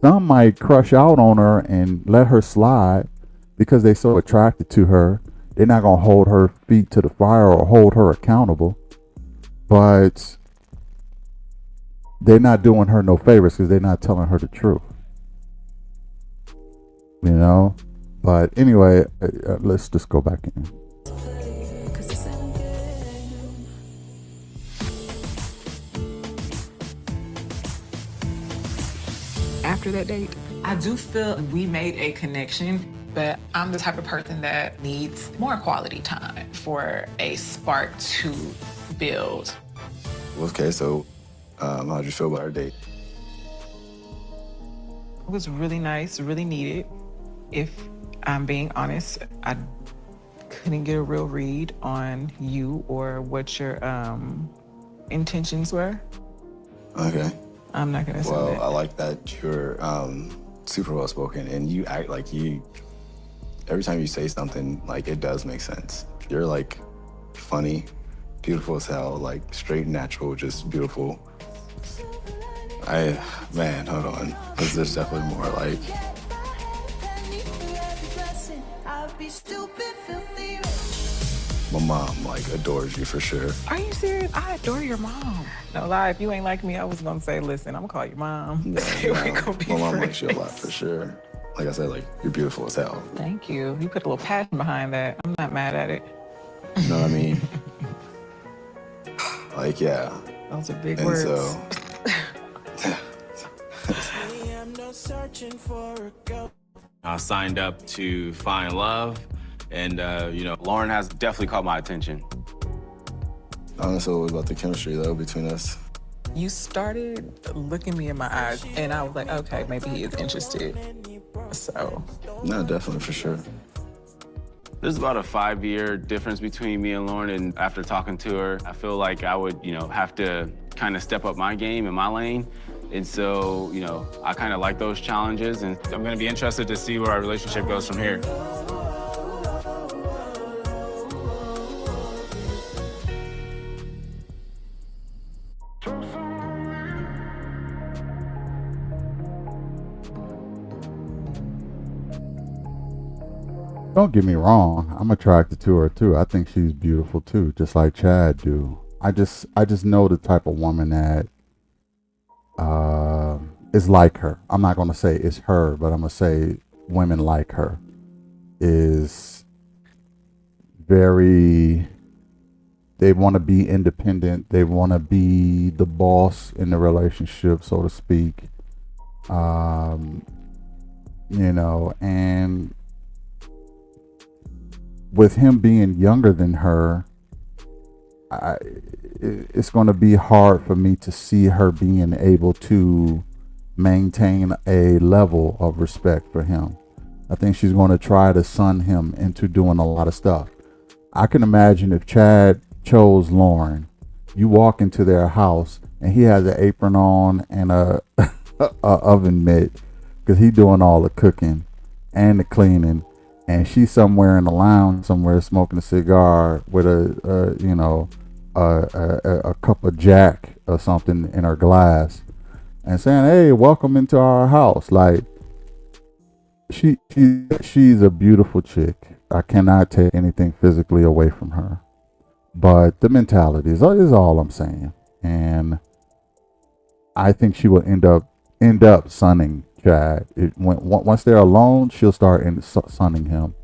Some might crush out on her and let her slide because they're so attracted to her. They're not going to hold her feet to the fire or hold her accountable. But they're not doing her no favors because they're not telling her the truth. You know? But anyway, let's just go back in. After that date, I do feel we made a connection, but I'm the type of person that needs more quality time for a spark to build. Okay, so how'd you feel about our date? It was really nice, really needed. If I'm being honest, I couldn't get a real read on you or what your intentions were. Okay. I'm not gonna say that. Well, I like that you're super well spoken and you act like every time you say something, like it does make sense. You're like funny, beautiful as hell, like straight natural, just beautiful. Hold on. There's definitely more like. My mom like adores you for sure. Are you serious? I adore your mom. No lie, if you ain't like me, I was gonna say, listen, I'm gonna call your mom. My mom likes you a lot for sure. Like I said, like you're beautiful as hell. Thank you. You put a little passion behind that. I'm not mad at it. You know what I mean? Like yeah. Those are big and words. So, I signed up to find love, and Lauren has definitely caught my attention. I don't know about the chemistry though between us. You started looking me in my eyes, and I was like, okay, maybe he is interested. So. No, definitely for sure. There's about a 5-year difference between me and Lauren, and after talking to her, I feel like I would, have to kind of step up my game in my lane. And so, I kind of like those challenges, and I'm gonna be interested to see where our relationship goes from here. Don't get me wrong, I'm attracted to her too. I think she's beautiful too, just like Chad do. I just know the type of woman that is like her. I'm not gonna say it's her, but I'm gonna say women like her is very. They want to be independent. They want to be the boss in the relationship, so to speak. And with him being younger than her, it's going to be hard for me to see her being able to maintain a level of respect for him. I think she's going to try to sun him into doing a lot of stuff. I can imagine if Chad chose Lauren, you walk into their house and he has an apron on and a oven mitt because he's doing all the cooking and the cleaning, and she's somewhere in the lounge somewhere smoking a cigar with a cup of Jack or something in her glass, and saying, "Hey, welcome into our house." Like, she's a beautiful chick. I cannot take anything physically away from her, but the mentality is all I'm saying. And I think she will end up sunning Chad. Once they're alone, she'll start sunning him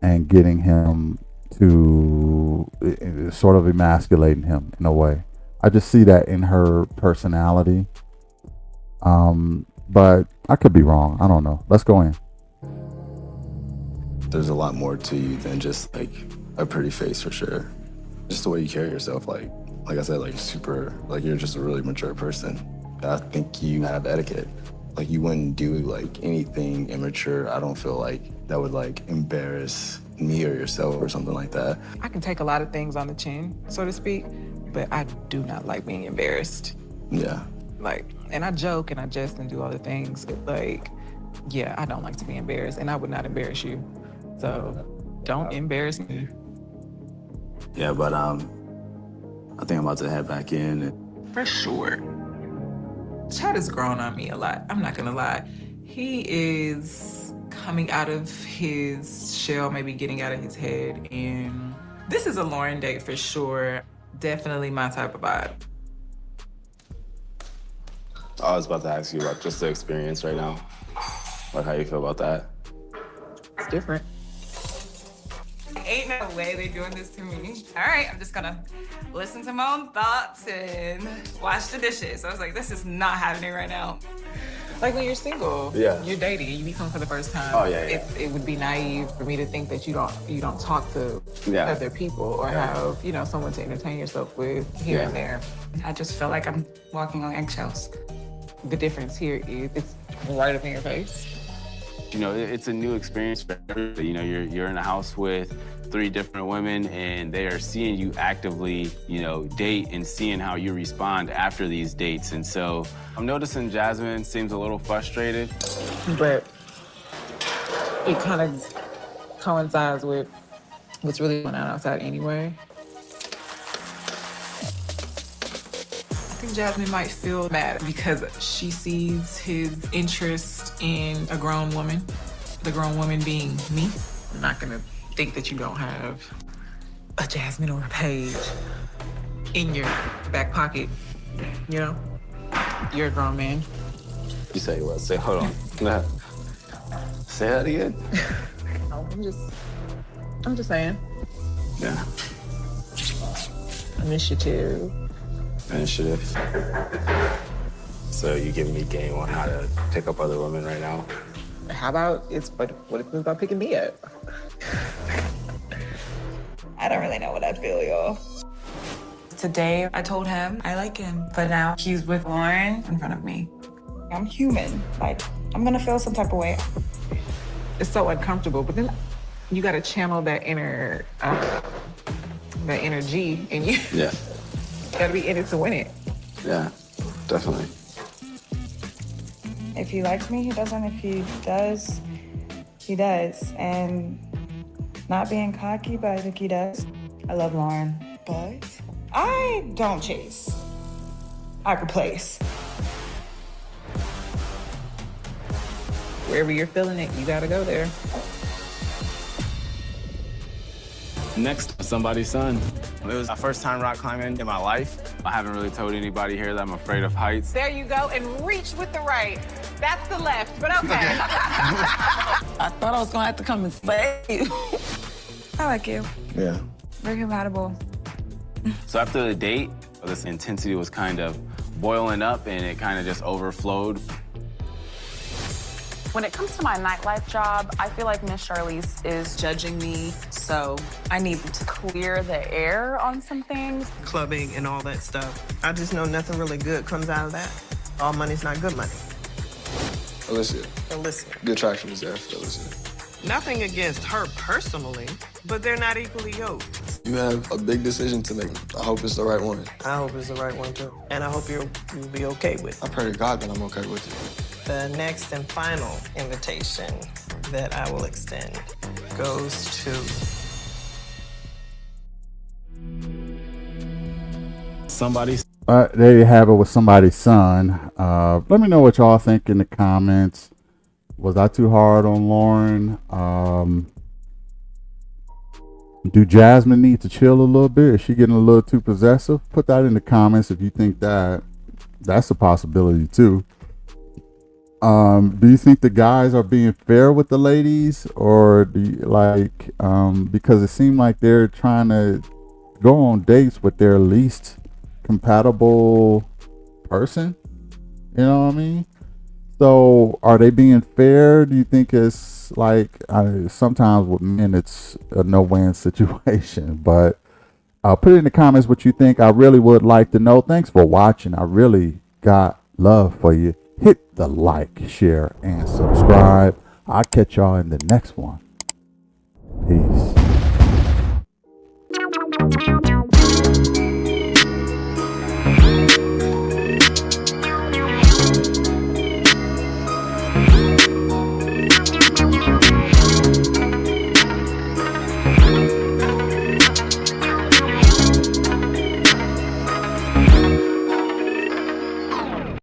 and getting him to sort of emasculating him in a way. I just see that in her personality. But I could be wrong. I don't know. Let's go in. There's a lot more to you than just like a pretty face, for sure. Just the way you carry yourself, like I said, like super, like you're just a really mature person. I think you have etiquette. Like you wouldn't do like anything immature. I don't feel like that would like embarrass me or yourself or something like that. I can take a lot of things on the chin, so to speak, but I do not like being embarrassed. Yeah. Like, and I joke and I jest and do all the things. Like, yeah, I don't like to be embarrassed, and I would not embarrass you. So don't embarrass me. Yeah, but I think I'm about to head back in. For sure. Chad has grown on me a lot. I'm not gonna lie. He is coming out of his shell, maybe getting out of his head. And this is a Lauren date for sure. Definitely my type of vibe. I was about to ask you about just the experience right now. Like how you feel about that. It's different. Ain't no way they're doing this to me. All right, I'm just gonna listen to my own thoughts and wash the dishes. I was like, this is not happening right now. Like when you're single, yeah, you're dating, you meet someone for the first time. Oh yeah. It would be naive for me to think that you don't talk to other people or have someone to entertain yourself with here and there. I just feel like I'm walking on eggshells. The difference here is it's right up in your face. It's a new experience for everybody. You're in a house with 3 different women, and they are seeing you actively, date and seeing how you respond after these dates. And so I'm noticing Jasmine seems a little frustrated. But it kind of coincides with what's really going on outside anyway. I think Jasmine might feel mad because she sees his interest in a grown woman, the grown woman being me. I'm not gonna think that you don't have a Jasmine or a Paige in your back pocket, You're a grown man. You say what? Say, hold on. Nah. Say that again? I'm just saying. Yeah. Initiative. So you giving me game on how to pick up other women right now? How about what if it's about picking me up? I don't really know what I feel, y'all. Today, I told him I like him, but now he's with Lauren in front of me. I'm human. Like, I'm gonna feel some type of way. It's so uncomfortable, but then you gotta channel that inner G in you. Yeah. You gotta be in it to win it. Yeah, definitely. If he likes me, he doesn't. If he does, he does. And not being cocky, but I think he does. I love Lauren, but I don't chase. I replace. Wherever you're feeling it, you gotta go there. Next, somebody's son. It was my first time rock climbing in my life. I haven't really told anybody here that I'm afraid of heights. There you go, and reach with the right. That's the left, but okay. I thought I was gonna have to come and save you. I like you. Yeah. We're compatible. So after the date, this intensity was kind of boiling up and it kind of just overflowed. When it comes to my nightlife job, I feel like Miss Charlize is judging me, so I need to clear the air on some things. Clubbing and all that stuff. I just know nothing really good comes out of that. All money's not good money. Illicit. Illicit. Good traction is there for illicit. Nothing against her personally, but they're not equally yoked. You have a big decision to make. I hope it's the right one. I hope it's the right one, too. And I hope you'll be okay with it. I pray to God that I'm okay with it. The next and final invitation that I will extend goes to Somebody's. There you have it with somebody's son. Let me know what y'all think in the comments. Was I too hard on Lauren? Do Jasmine need to chill a little bit? Is she getting a little too possessive? Put that in the comments if you think that's a possibility too. Do you think the guys are being fair with the ladies, or do you because it seemed like they're trying to go on dates with their least compatible person? You know what I mean? So are they being fair? Do you think it's sometimes with men it's a no-win situation? But put it in the comments what you think. I really would like to know. Thanks for watching. I really got love for you. Hit the like, share, and subscribe. I'll catch y'all in the next one. Peace.